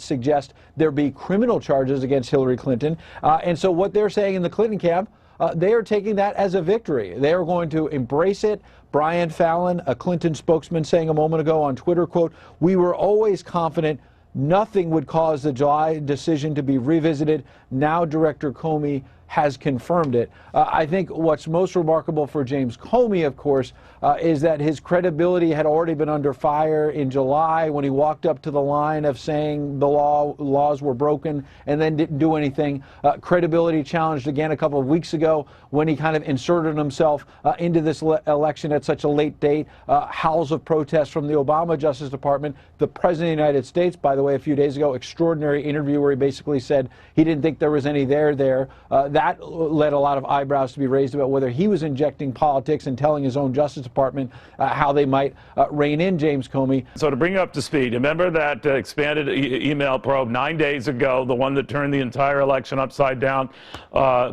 suggest there be criminal charges against Hillary Clinton. And so what they're saying in the Clinton camp, they are taking that as a victory. They are going to embrace it. Brian Fallon, a Clinton spokesman, saying a moment ago on Twitter, quote, "We were always confident nothing would cause the July decision to be revisited. Now Director Comey has confirmed it." I think what's most remarkable for James Comey, of course, is that his credibility had already been under fire in July when he walked up to the line of saying the laws were broken and then didn't do anything. Credibility challenged again a couple of weeks ago when he kind of inserted himself into this election at such a late date. Howls of protest from the Obama Justice Department. The President of the United States, by the way, a few days ago, extraordinary interview where he basically said he didn't think there was any there. That led a lot of eyebrows to be raised about whether he was injecting politics and telling his own Justice Department how they might rein in James Comey. So to bring you up to speed, remember that expanded email probe 9 days ago, the one that turned the entire election upside down,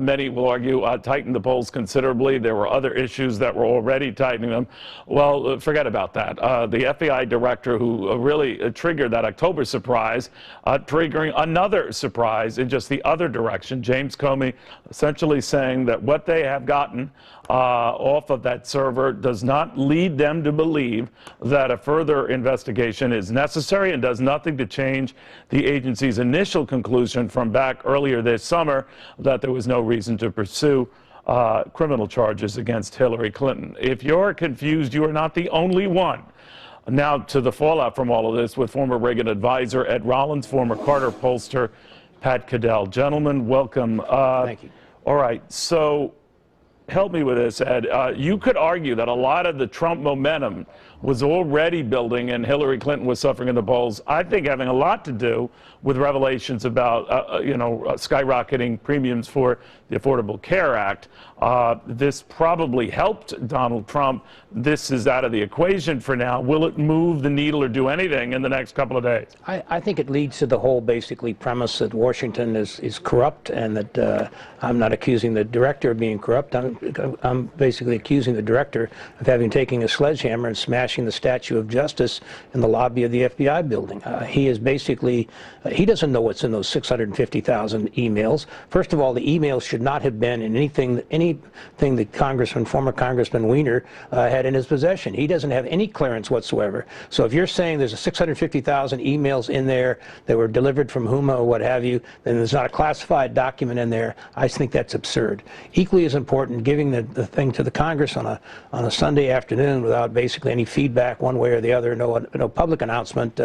many will argue tightened the polls considerably. There were other issues that were already tightening them. Well, forget about that. The FBI director who really triggered that October surprise, triggering another surprise in just the other direction, James Comey essentially saying that what they have gotten off of that server does not lead them to believe that a further investigation is necessary and does nothing to change the agency's initial conclusion from back earlier this summer that there was no reason to pursue criminal charges against Hillary Clinton. If you're confused, you are not the only one. Now to the fallout from all of this with former Reagan advisor Ed Rollins, former Carter pollster Pat Caddell. Gentlemen, welcome. Thank you. All right, so help me with this, Ed. You could argue that a lot of the Trump momentum was already building and Hillary Clinton was suffering in the polls, I think having a lot to do with revelations about, skyrocketing premiums for the Affordable Care Act. This probably helped Donald Trump. This is out of the equation for now. Will it move the needle or do anything in the next couple of days? I think it leads to the whole basically premise that Washington is corrupt and that I'm not accusing the director of being corrupt. I'm basically accusing the director of having taken a sledgehammer and smashing the statue of justice in the lobby of the FBI building. He is basically, he doesn't know what's in those 650,000 emails. First of all, the emails should not have been in anything that former Congressman Weiner had in his possession. He doesn't have any clearance whatsoever. So if you're saying there's a 650,000 emails in there that were delivered from Huma or what have you, then there's not a classified document in there, I think that's absurd. Equally as important, giving the thing to the Congress on a Sunday afternoon without basically any feedback one way or the other, no public announcement,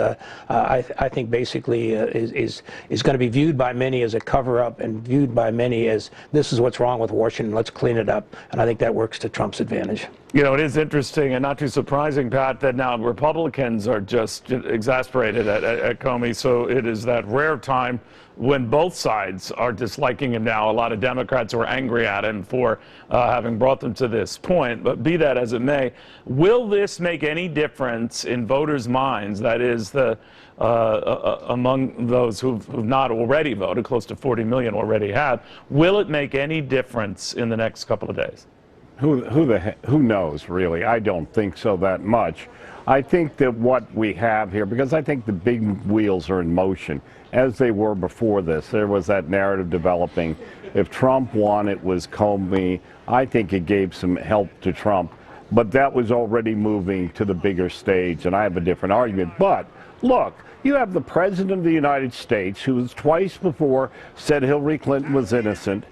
I think basically is going to be viewed by many as a cover-up and viewed by many as this is what's wrong with Washington, let's clean it up. And I think that works to Trump's advantage. You know, it is interesting and not too surprising, Pat, that now Republicans are just exasperated at Comey. So it is that rare time when both sides are disliking him now. A lot of Democrats are angry at him for having brought them to this point. But be that as it may, will this make any difference in voters' minds? That is, among those who've not already voted, close to 40 million already have. Will it make any difference in the next couple of days? Who knows, really? I don't think so that much. I think that what we have here, because I think the big wheels are in motion, as they were before this. There was that narrative developing. If Trump won, it was Comey. I think it gave some help to Trump, but that was already moving to the bigger stage, and I have a different argument. But look, you have the President of the United States, who has twice before said Hillary Clinton was innocent,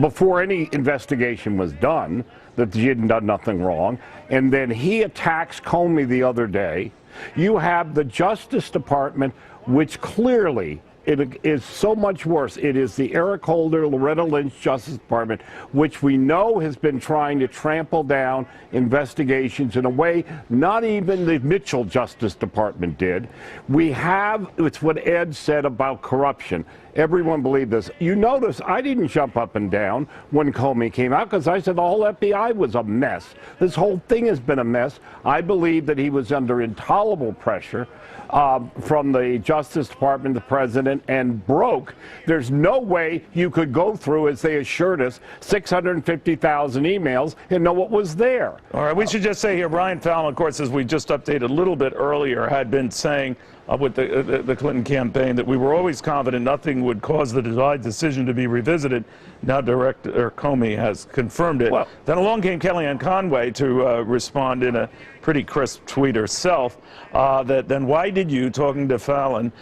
before any investigation was done, that she had done nothing wrong, and then he attacks Comey the other day. You have the Justice Department, which clearly it is so much worse. It is the Eric Holder, Loretta Lynch Justice Department, which we know has been trying to trample down investigations in a way not even the Mitchell Justice Department did. It's what Ed said about corruption. Everyone believed this. You notice I didn't jump up and down when Comey came out because I said the whole FBI was a mess. This whole thing has been a mess. I believe that he was under intolerable pressure from the Justice Department, the President, and broke. There's no way you could go through, as they assured us, 650,000 emails and know what was there. All right, we should just say here, Brian Fallon, of course, as we just updated a little bit earlier, had been saying with the Clinton campaign that we were always confident nothing would cause the decision to be revisited. Now Director Comey has confirmed it. Well, then along came Kellyanne Conway to respond in a pretty crisp tweet herself. Then why did you, talking to Fallon,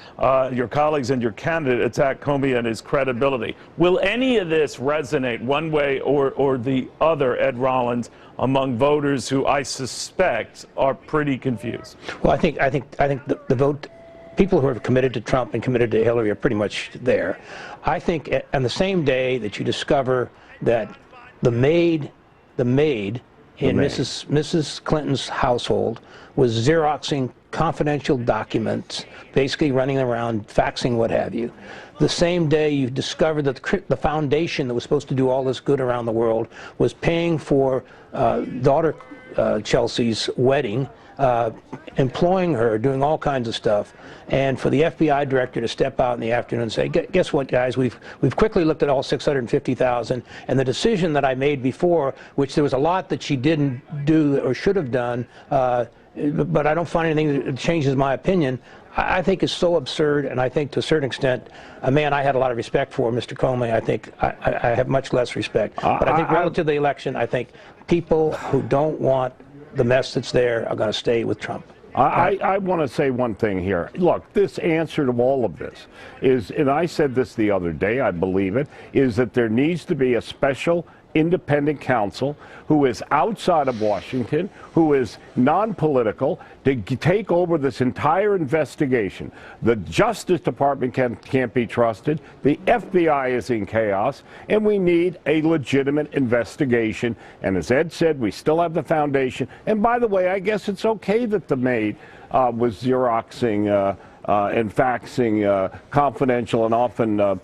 your colleagues and your candidate, attack Comey and his credibility? Will any of this resonate one way or the other, Ed Rollins, among voters who I suspect are pretty confused? Well, I think the vote, people who are committed to Trump and committed to Hillary are pretty much there. I think on the same day that you discover that the maid in Mrs. Clinton's household was Xeroxing confidential documents, basically running around, faxing, what have you. The same day you discovered that the foundation that was supposed to do all this good around the world was paying for daughter Chelsea's wedding, employing her, doing all kinds of stuff, and for the FBI director to step out in the afternoon and say, guess what, guys, we've quickly looked at all 650,000, and the decision that I made before, which there was a lot that she didn't do or should have done, but I don't find anything that changes my opinion, I think is so absurd. And I think to a certain extent, a man I had a lot of respect for, Mr. Comey, I think I have much less respect. But I think relative to the election, I think people who don't want the mess that's there are going to stay with Trump. I want to say one thing here. Look, this answer to all of this is, and I said this the other day, I believe it, is that there needs to be a special independent counsel who is outside of Washington, who is non-political, to take over this entire investigation. The Justice Department can't be trusted. The FBI is in chaos, and we need a legitimate investigation. And as Ed said, we still have the foundation. And by the way, I guess it's okay that the maid was Xeroxing and faxing confidential and often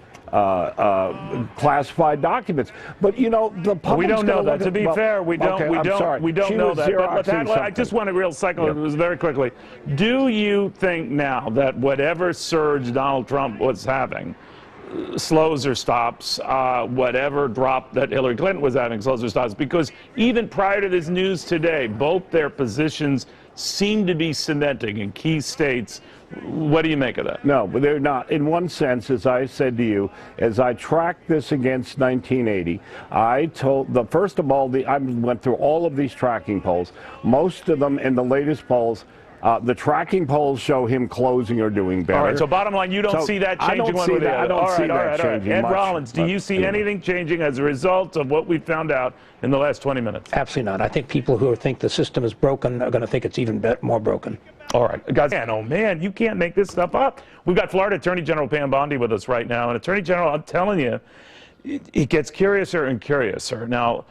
classified documents, but you know the public. We don't know that. To be fair, we don't. Okay, we don't know that. But I just want to real cycle very quickly. Do you think now that whatever surge Donald Trump was having slows or stops, whatever drop that Hillary Clinton was having slows or stops? Because even prior to this news today, both their positions seem to be cementing in key states. What do you make of that? No, but they're not. In one sense, as I said to you, as I tracked this against 1980, I told first of all, I went through all of these tracking polls. Most of them in the latest polls, the tracking polls show him closing or doing better. All right, so bottom line, you don't see that changing one way or the other. I don't see that changing Ed much. Rollins, do you see anything changing as a result of what we found out in the last 20 minutes? Absolutely not. I think people who think the system is broken are going to think it's even more broken. All right, guys, man, oh man, you can't make this stuff up. We've got Florida Attorney General Pam Bondi with us right now. And Attorney General, I'm telling you, it gets curiouser and curiouser. Now,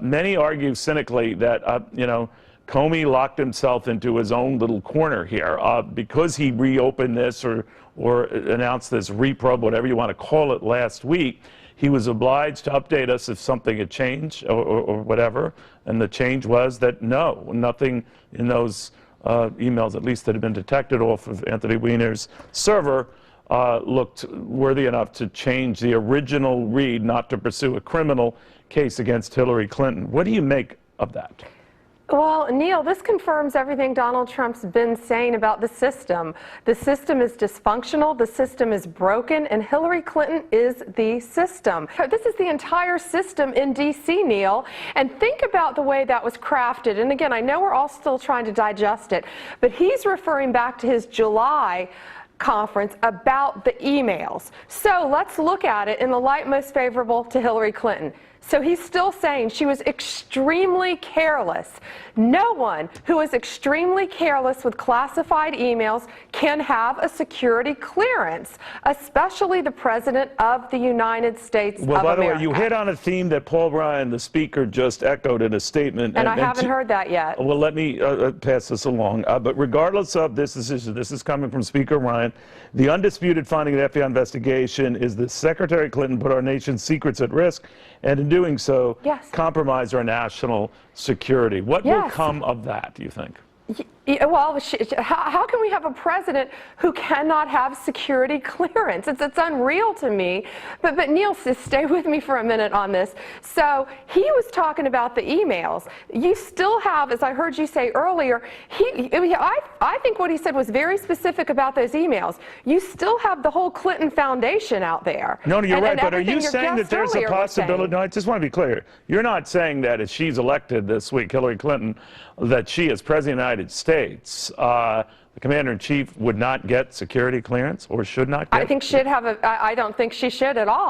many argue cynically that, Comey locked himself into his own little corner here because he reopened this or announced this reprobe, whatever you want to call it, last week. He was obliged to update us if something had changed or whatever. And the change was that no, nothing in those emails, at least that had been detected off of Anthony Weiner's server, looked worthy enough to change the original read not to pursue a criminal case against Hillary Clinton. What do you make of that? Well, Neil, this confirms everything Donald Trump's been saying about the system. The system is dysfunctional, the system is broken, and Hillary Clinton is the system. This is the entire system in D.C., Neil, and think about the way that was crafted. And again, I know we're all still trying to digest it, but he's referring back to his July conference about the emails. So let's look at it in the light most favorable to Hillary Clinton. So he's still saying she was extremely careless. No one who is extremely careless with classified emails can have a security clearance, especially the President of the United States of America. Well, by the way, you hit on a theme that Paul Ryan, the Speaker, just echoed in a statement. And I haven't heard that yet. Well, let me pass this along. But regardless of this decision, this is coming from Speaker Ryan. The undisputed finding of the FBI investigation is that Secretary Clinton put our nation's secrets at risk, and in doing so, compromise our national security. What will come of that, do you think? Well, how can we have a president who cannot have security clearance? It's unreal to me. But Neil, stay with me for a minute on this. So he was talking about the emails. You still have, as I heard you say earlier, I think what he said was very specific about those emails. You still have the whole Clinton Foundation out there. No, you're right. But are you saying that there's a possibility? No, I just want to be clear. You're not saying that if she's elected this week, Hillary Clinton, that she, as President of the United States, the Commander-in-Chief would not get security clearance or should not get? I think she'd have I don't think she should at all.